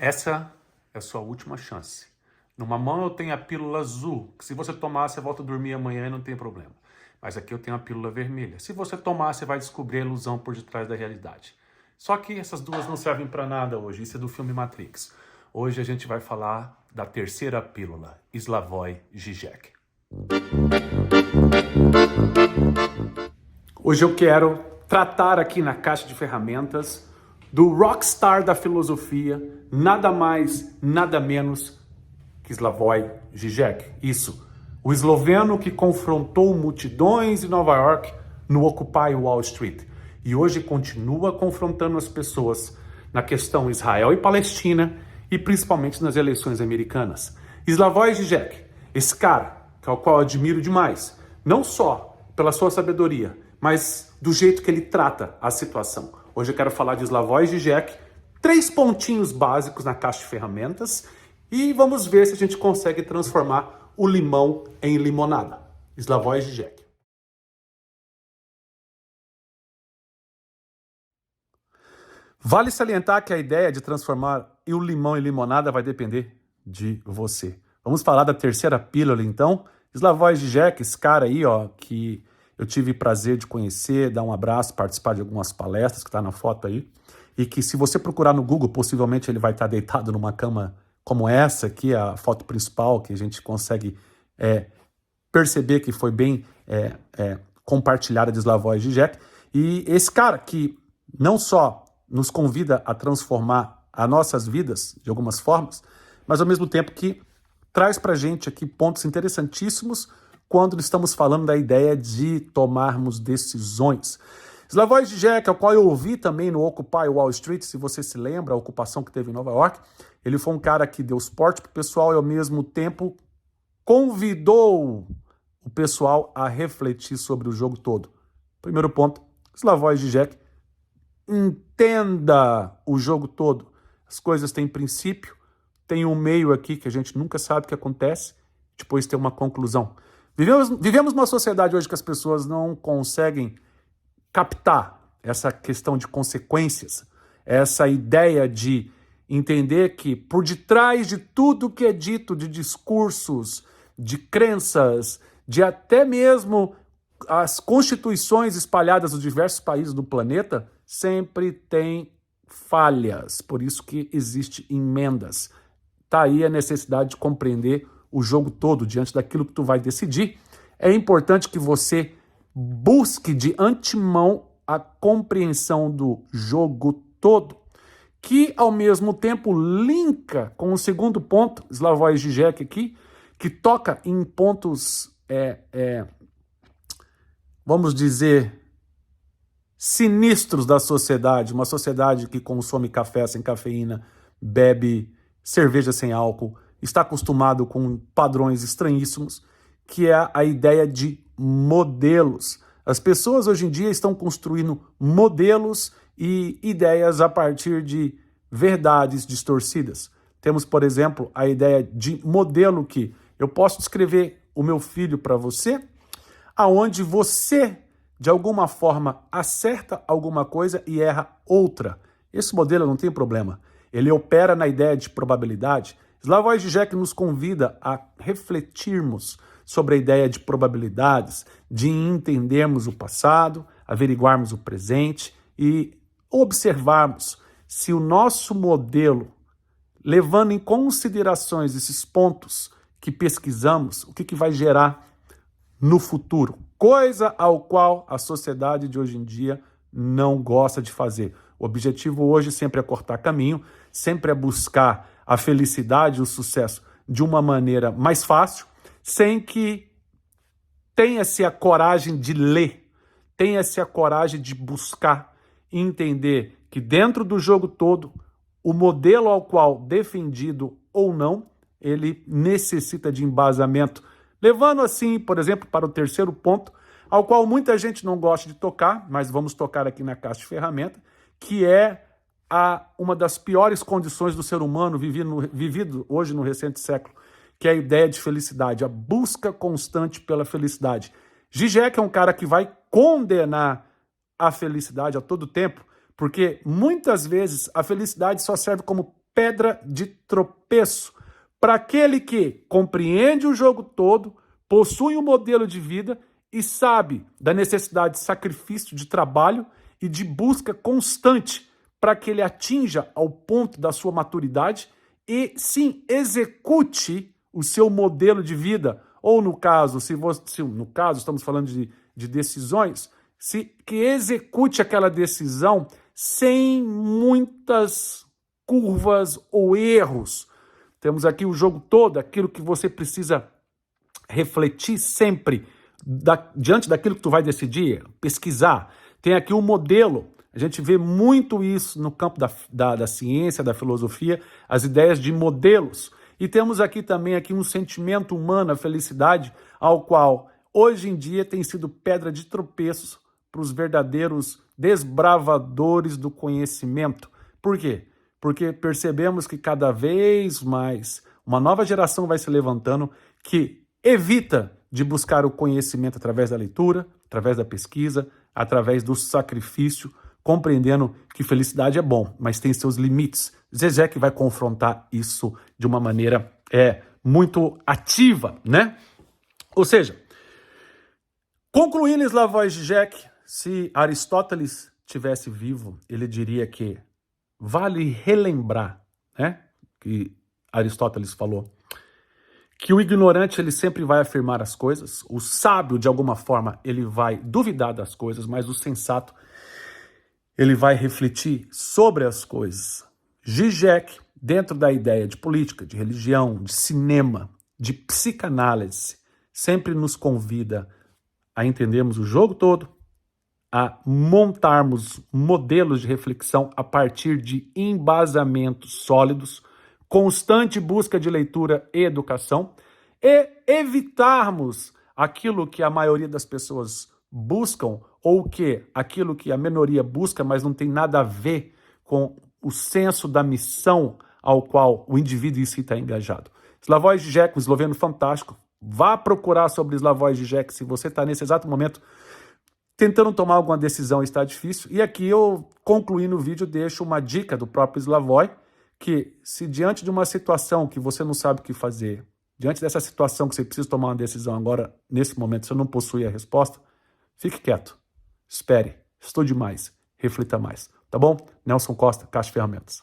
Essa é a sua última chance. Numa mão eu tenho a pílula azul, que se você tomar, você volta a dormir amanhã e não tem problema. Mas aqui eu tenho a pílula vermelha. Se você tomar, você vai descobrir a ilusão por detrás da realidade. Só que essas duas não servem para nada hoje. Isso é do filme Matrix. Hoje a gente vai falar da terceira pílula, Slavoj Žižek. Hoje eu quero tratar aqui na caixa de ferramentas do rockstar da filosofia, nada mais, nada menos que Slavoj Žižek. Isso, o esloveno que confrontou multidões em Nova York no Occupy Wall Street. E hoje continua confrontando as pessoas na questão Israel e Palestina e principalmente nas eleições americanas. Slavoj Žižek, esse cara, ao qual eu admiro demais, não só pela sua sabedoria, mas do jeito que ele trata a situação. Hoje eu quero falar de Slavoj Žižek, 3 pontinhos básicos na caixa de ferramentas e vamos ver se a gente consegue transformar o limão em limonada. Slavoj Žižek. Vale salientar que a ideia de transformar o limão em limonada vai depender de você. Vamos falar da terceira pílula, então. Slavoj Žižek, esse cara aí, ó, que eu tive prazer de conhecer, dar um abraço, participar de algumas palestras, que está na foto aí, e que se você procurar no Google, possivelmente ele vai estar deitado numa cama como essa aqui, a foto principal, que a gente consegue perceber que foi bem compartilhada de Slavoj Žižek. E esse cara que não só nos convida a transformar as nossas vidas de algumas formas, mas ao mesmo tempo que traz para a gente aqui pontos interessantíssimos quando estamos falando da ideia de tomarmos decisões. Slavoj Žižek, ao qual eu ouvi também no Occupy Wall Street, se você se lembra, a ocupação que teve em Nova York, ele foi um cara que deu suporte para o pessoal e ao mesmo tempo convidou o pessoal a refletir sobre o jogo todo. Primeiro ponto, Slavoj Žižek, entenda o jogo todo. As coisas têm princípio, tem um meio aqui que a gente nunca sabe o que acontece, depois tem uma conclusão. Vivemos numa sociedade hoje que as pessoas não conseguem captar essa questão de consequências, essa ideia de entender que por detrás de tudo que é dito, de discursos, de crenças, de até mesmo as constituições espalhadas nos diversos países do planeta, sempre tem falhas, por isso que existe emendas. Está aí a necessidade de compreender o jogo todo diante daquilo que tu vai decidir. É importante que você busque de antemão a compreensão do jogo todo, que ao mesmo tempo linka com o segundo ponto, Slavoj Žižek aqui, que toca em pontos, vamos dizer, sinistros da sociedade, uma sociedade que consome café sem cafeína, bebe cerveja sem álcool, está acostumado com padrões estranhíssimos, que é a ideia de modelos. As pessoas hoje em dia estão construindo modelos e ideias a partir de verdades distorcidas. Temos, por exemplo, a ideia de modelo que eu posso descrever o meu filho para você, aonde você, de alguma forma, acerta alguma coisa e erra outra. Esse modelo não tem problema. Ele opera na ideia de probabilidade. Slavoj Žižek nos convida a refletirmos sobre a ideia de probabilidades, de entendermos o passado, averiguarmos o presente e observarmos se o nosso modelo, levando em considerações esses pontos que pesquisamos, o que vai gerar no futuro. Coisa ao qual a sociedade de hoje em dia não gosta de fazer. O objetivo hoje sempre é cortar caminho, sempre é buscar a felicidade, o sucesso de uma maneira mais fácil, sem que tenha-se a coragem de ler, tenha-se a coragem de buscar e entender que dentro do jogo todo, o modelo ao qual defendido ou não, ele necessita de embasamento. Levando assim, por exemplo, para o terceiro ponto, ao qual muita gente não gosta de tocar, mas vamos tocar aqui na caixa de ferramenta, que é uma das piores condições do ser humano vivido hoje no recente século, que é a ideia de felicidade, a busca constante pela felicidade. Žižek é um cara que vai condenar a felicidade a todo tempo, porque muitas vezes a felicidade só serve como pedra de tropeço para aquele que compreende o jogo todo, possui um modelo de vida e sabe da necessidade de sacrifício, de trabalho e de busca constante para que ele atinja ao ponto da sua maturidade e, sim, execute o seu modelo de vida. Ou no caso, no caso estamos falando de decisões, que execute aquela decisão sem muitas curvas ou erros. Temos aqui o jogo todo, aquilo que você precisa refletir sempre diante daquilo que tu vai decidir, pesquisar. Tem aqui um modelo, a gente vê muito isso no campo da ciência, da filosofia, as ideias de modelos. E temos aqui também um sentimento humano, a felicidade, ao qual hoje em dia tem sido pedra de tropeço para os verdadeiros desbravadores do conhecimento. Por quê? Porque percebemos que cada vez mais uma nova geração vai se levantando que evita de buscar o conhecimento através da leitura, através da pesquisa, através do sacrifício, compreendendo que felicidade é bom, mas tem seus limites. Zezé que vai confrontar isso de uma maneira muito ativa, né? Ou seja, concluindo Slavoj Žižek, se Aristóteles tivesse vivo, ele diria que vale relembrar, né, que Aristóteles falou, que o ignorante ele sempre vai afirmar as coisas, o sábio, de alguma forma, ele vai duvidar das coisas, mas o sensato, ele vai refletir sobre as coisas. Žižek, dentro da ideia de política, de religião, de cinema, de psicanálise, sempre nos convida a entendermos o jogo todo, a montarmos modelos de reflexão a partir de embasamentos sólidos, constante busca de leitura e educação, e evitarmos aquilo que a maioria das pessoas buscam, ou aquilo que a minoria busca, mas não tem nada a ver com o senso da missão ao qual o indivíduo em si está engajado. Slavoj Žižek, um esloveno fantástico. Vá procurar sobre Slavoj Žižek se você está nesse exato momento tentando tomar alguma decisão e está difícil. E aqui eu, concluindo o vídeo, deixo uma dica do próprio Slavoj, que se diante de uma situação que você não sabe o que fazer, diante dessa situação que você precisa tomar uma decisão agora, nesse momento, você não possui a resposta, fique quieto, espere, estude mais, reflita mais, tá bom? Nelson Costa, Caixa Ferramentas.